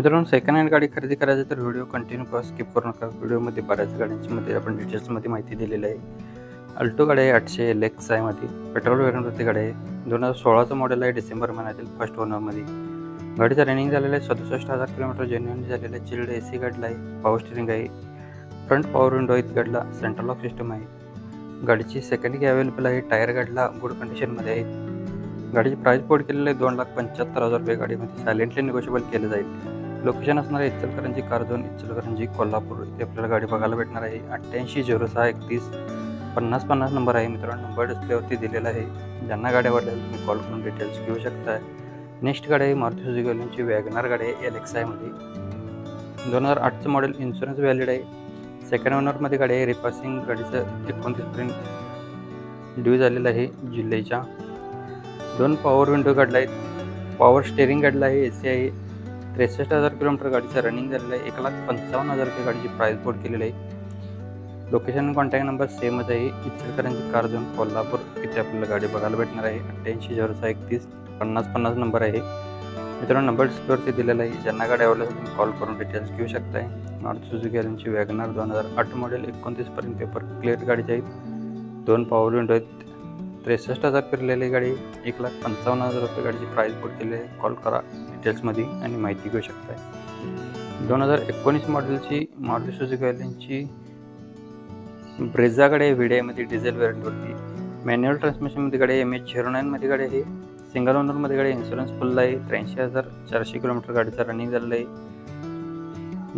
मित्रांनो, second hand गाडी खरेदी करायची तर व्हिडिओ कंटिन्यू करा, स्किप करू नका. व्हिडिओमध्ये बऱ्याच गाड्यांची आपण डिटेल्समध्ये माहिती दिलेली आहे. अल्टो गाडी आहे 800 LXi मध्ये, पेट्रोल व्हेरियंटवरती गाडी आहे. 2016चं मॉडेल आहे, डिसेंबर महिन्यातील फर्स्ट ओनरमध्ये. गाडीचं रनिंग झालेलं आहे 67,000 किलोमीटर जेन्युइन झालेलं आहे. चिल्ड AC गाडीला आहे, पॉवर स्टिअरिंग आहे, फ्रंट पॉवर विंडो आहेत गाडीला, सेंट्रल लॉक सिस्टम आहे. गाडीची सेकंड की अवेलेबल आहे. टायर गाडीला गुड कंडिशनमध्ये आहे. गाडीची प्राइस कोड केलेलं आहे 2,75,000 रुपये. गाडीमध्ये सायलेंटली निगोशिएबल केलं जाईल. लोकेशन असणार आहे इचलकरंजी कारझोन, इचलकरंजी कोल्हापूर. इथे आपल्याला गाडी बघायला भेटणार आहे. 8806315050 नंबर आहे मित्रांनो. नंबर डिस्प्लेवरती दिलेला आहे. ज्यांना गाडी आवडल्या तुम्ही कॉल करून डिटेल्स घेऊ शकता. नेक्स्ट गाडी आहे मारुती सुझुकी वॅगनर गाडी आहे LXi मध्ये. 2008चं मॉडेल, इन्शुरन्स व्हॅलिड आहे. सेकंड ओनरमध्ये गाडी आहे. रिपासिंग गाडीचं 29 ड्यू झालेलं आहे जुलैच्या. 2 पॉवर विंडो गाडीला आहेत, पॉवर स्टेअरिंग गाडीला आहे, AC आहे. 63,000 किलोमीटर गाडीचं रनिंग झालेलं आहे. 1,55,000 रुपये गाडीची प्राइस कोड केलेली आहे. लोकेशन कॉन्टॅक्ट नंबर सेमच आहे, इचलकरंजी कारझोन कोल्हापूर. इथे आपल्याला गाडी बघायला भेटणार आहे. 8806315050 नंबर आहे मित्रांनो. नंबर डिस्प्लेवरती दिलेला आहे. ज्यांना गाडी आवडल्या तुम्ही कॉल करून डिटेल्स घेऊ शकताय. मारुती सुझुकी वॅगनर 2008 मॉडेल, 29 पर्यंत पेपर क्लिअर गाडीचे आहेत. 2 पॉवर विंडो आहेत. 63,000 फिरलेली गाडी, 1,55,000 रुपये गाडीची प्राइस कोड केली आहे. कॉल करा डिटेल्समध्ये आणि माहिती घेऊ शकताय. 2019 मॉडेलची मारुती सुझुकी ब्रेझा गाडी आहे. VDI डिझेल व्हेरियंटवरती. मॅन्युअल ट्रान्समिशनमध्ये गाडी आहे. MH09 मध्ये गाडी आहे. सिंगल ओनरमध्ये गाडी. इन्शुरन्स फुल आहे. 83,400 किलोमीटर गाडीचं रनिंग झालेलं आहे.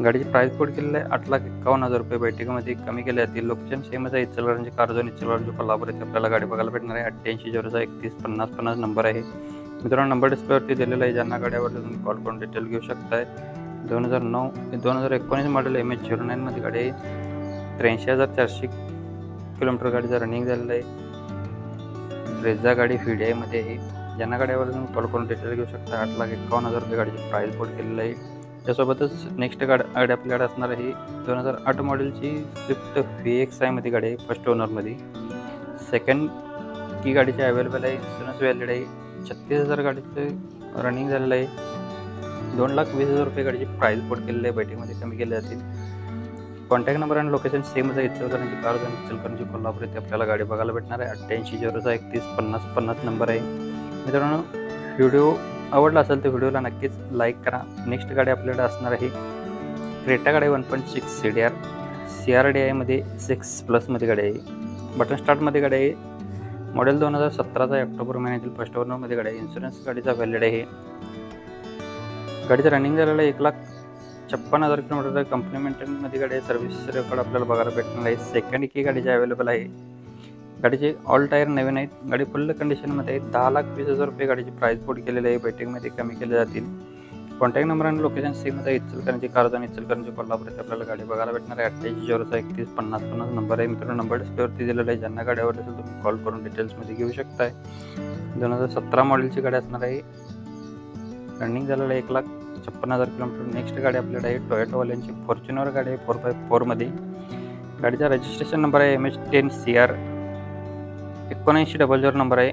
गाडीची प्राइस कोड केलेलं आहे 8,51,000 रुपये. बैठकीमध्ये कमी केले जातील. लोकेशन सेमच आहे, इचलकरंजी कारझोन, इचलकरंजी कोल्हापूर. इथे आपल्याला गाडी बघायला भेटणार आहे. 8806315050 नंबर आहे मित्रांनो. नंबर डिस्प्लेवरती दिलेला आहे. ज्यांना गाडी आवडल्या तुम्ही कॉल करून डिटेल घेऊ शकताय. 2019 मॉडेल MH09 मध्ये गाडी आहे. 83,400 किलोमीटर गाडीचं रनिंग झालेलं आहे. ब्रेझा गाडी VDI मध्ये आहे. ज्यांना गाडी आवडल्या तुम्ही कॉल करून डिटेल घेऊ शकता. 8,51,000 रुपये गाडीची प्राइस कोड केलेलं आहे. त्यासोबतच नेक्स्ट गाडी आपल्याकडे असणार आहे 2008 मॉडेलची स्विफ्ट VXi मध्ये गाडी आहे, फर्स्ट ओनरमध्ये. सेकंड की गाडीची अवेलेबल आहे. इन्शुरन्स व्हॅलिड आहे. 36,000 गाडीचं रनिंग झालेलं आहे. 2,20,000 रुपये गाडीची प्राइस कोड केलेली आहे. बैठकीमध्ये कमी केले जातील. कॉन्टॅक्ट नंबर आणि लोकेशन सेमच आहे, इचलकरंजी कारझोन, इचलकरंजी कोल्हापूर. इथे आपल्याला गाडी बघायला भेटणार आहे. 8806315050 नंबर आहे मित्रांनो. व्हिडिओ आवडला असेल तर व्हिडिओला नक्कीच लाईक करा. नेक्स्ट गाडी आपल्याकडे असणार आहे क्रेटा गाडी 1.6 CDR CRDI मध्ये 6+ मध्ये गाडी आहे. बटन स्टार्टमध्ये गाडी आहे. मॉडेल 2017चा ऑक्टोबर महिन्यातील फर्स्ट ओनरमध्ये गाडी आहे. इन्शुरन्स गाडीचा व्हॅलिड आहे. गाडीचं रनिंग झालेलं आहे 1,56,000 किलोमीटर. कंपनी मेंटेनमध्ये गाडी आहे. सर्व्हिस रेकॉर्ड आपल्याला बघायला भेटणार आहे. सेकंड की गाडीची अवेलेबल आहे. गाडीचे ऑल टायर नवीन आहेत. गाडी फुल कंडिशनमध्ये आहे. 10,20,000 रुपये गाडीची प्राइस कोड केलेली आहे. बैठकीमध्ये कमी केले जातील. कॉन्टॅक्ट नंबर आणि लोकेशन सेमच आहे, इचलकरंजी कारझोन, इचलकरंजी कोल्हापूर. इथे आपल्याला गाडी बघायला भेटणार आहे. 8806315050 नंबर आहे मित्रांनो. नंबर डिस्प्लेवरती दिलेला आहे. ज्यांना गाडी आवडली असेल तुम्ही कॉल करून डिटेल्समध्ये घेऊ शकताय. 2017 मॉडेलची गाडी असणार आहे. रनिंग झालेलं आहे 1,56,000 किलोमीटर. नेक्स्ट गाडी आपल्याकडे आहे टोयोटावाल्यांची फॉर्च्युनर गाडी आहे 4x4 मध्ये. गाडीचा रजिस्ट्रेशन नंबर आहे MH10CR 7900 नंबर आहे.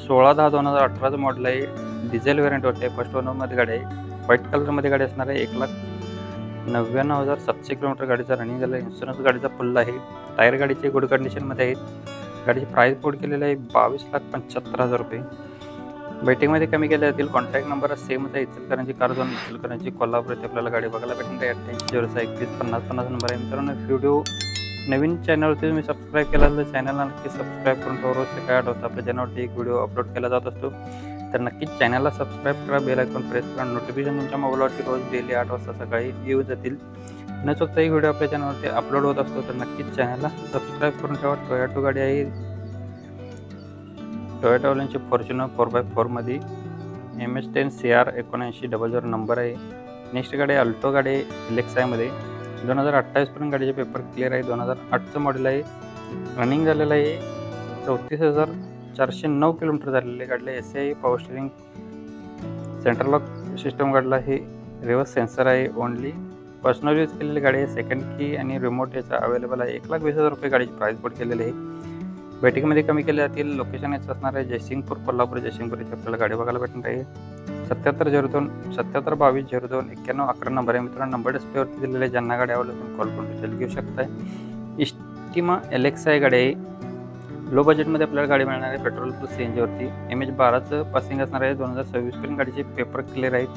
16/10/2018 मॉडेल आहे. डिझेल व्हेरियंटवरती आहे. फर्स्ट ओनरमध्ये गाडी आहे. व्हाईट कलरमध्ये गाडी असणार आहे. 1,99,700 किलोमीटर गाडीचा रनिंग झालं आहे. इन्शुरन्स गाडीचा फुल आहे. टायर गाडीचे गुड कंडिशनमध्ये आहेत. गाडीची प्राइस कोड केलेली आहे 22,75,000 रुपये. बैठकीमध्ये कमी केले जातील. कॉन्टॅक्ट नंबर सेमच आहे, इचलकरंजी कारझोन, इचलकरंजी कोल्हापूर. इथे आपल्याला गाडी बघायला भेटणार आहे. 8806315050 नंबर आहे मित्रांनो. व्हिडिओ नवीन चॅनलवरती तुम्ही सबस्क्राईब केला तर चॅनलला नक्की सबस्क्राईब करून रोज सकाळी 8 वाजता आपल्या चॅनलवरती एक व्हिडिओ अपलोड केला जात असतो. तर नक्कीच चॅनलला सबस्क्राईब करा, बेल आयकॉन प्रेस करा. नोटिफिकेशन तुमच्या मोबाईलवरती रोज डेली 8 वाजता सकाळी येऊ जातील. न चुकता एक व्हिडिओ आपल्या चॅनलवरती अपलोड होत असतो. तर नक्कीच चॅनलला सबस्क्राईब करून ठेवा. टोयोटा गाडी आहे. टोयोटावाल्यांची फॉर्च्युनर 4x4 मध्ये MH10CR 7900 नंबर आहे. नेक्स्ट गाडी अल्टो गाडी आहे LXi मध्ये. 2028 पर्यंत गाडीचे पेपर क्लिअर आहे. 2008चं मॉडेल आहे. रनिंग झालेलं आहे 34,409 किलोमीटर झालेले. गाडीला AC आहे, power steering, central lock system गाडीला आहे. रिव्हर्स सेन्सर आहे. ओनली पर्सनल यूज केलेली गाडी आहे. सेकंड की आणि रिमोट याचा अवेलेबल आहे. 1,20,000 रुपये गाडीची प्राइस कोड केलेली आहे. बैठकीमध्ये कमी केले जातील. लोकेशन याचं असणार आहे जयसिंगपूर कोल्हापूर. जयसिंगपूर इथे आपल्याला गाडी बघायला भेटणार आहे. 7722029111 नंबर आहे मित्रांनो. नंबर डिस्प्लेवरती दिलेला आहे. ज्यांना गाडी आवडली तुम्ही कॉल करून डिटेल घेऊ शकताय. इस्टिमा LXi गाडी आहे. लो बजेटमध्ये आपल्याला गाडी मिळणार आहे पेट्रोल प्लस CNG वरती. MH12चं पासिंग असणार आहे. 2026 पर्यंत गाडीचे पेपर क्लिअर आहेत.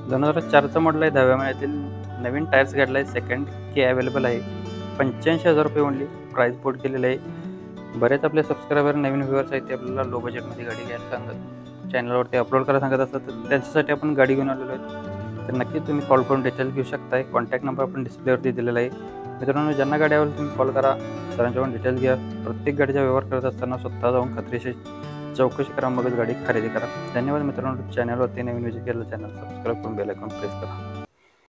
2004चं मॉडेल आहे. 10व्या महिन्यातील नवीन टायर्स गाडीला आहे. सेकंड की अवेलेबल आहे. 85,000 रुपये ओनली प्राईस बोर्ड केलेलं आहे. बरेच आपले सबस्क्रायबर नवीन व्ह्युअर्स आहेत ते आपल्याला लो बजेटमध्ये गाडी घ्यायला सांगत चॅनलवरती अपलोड करायला सांगत असतात, तर त्यांच्यासाठी आपण गाडी घेऊन आलेलो आहे. तर नक्की तुम्ही कॉल करून डिटेल घेऊ शकताय. कॉन्टॅक्ट नंबर आपण डिस्प्लेवरती दिलेला आहे. मित्रांनो, ज्यांना गाडी आवडेल तुम्ही कॉल करा, सरांच्याकडून डिटेल्स घ्या. प्रत्येक गाडीचा व्यवहार करत असताना स्वतः जाऊन खात्रीशीर चौकशी करा, मगच गाडी खरेदी करा. धन्यवाद मित्रांनो. चॅनलवरती नवीन विजिट केलं चॅनल सबस्क्राईब करून बेल आयकॉन प्रेस करा.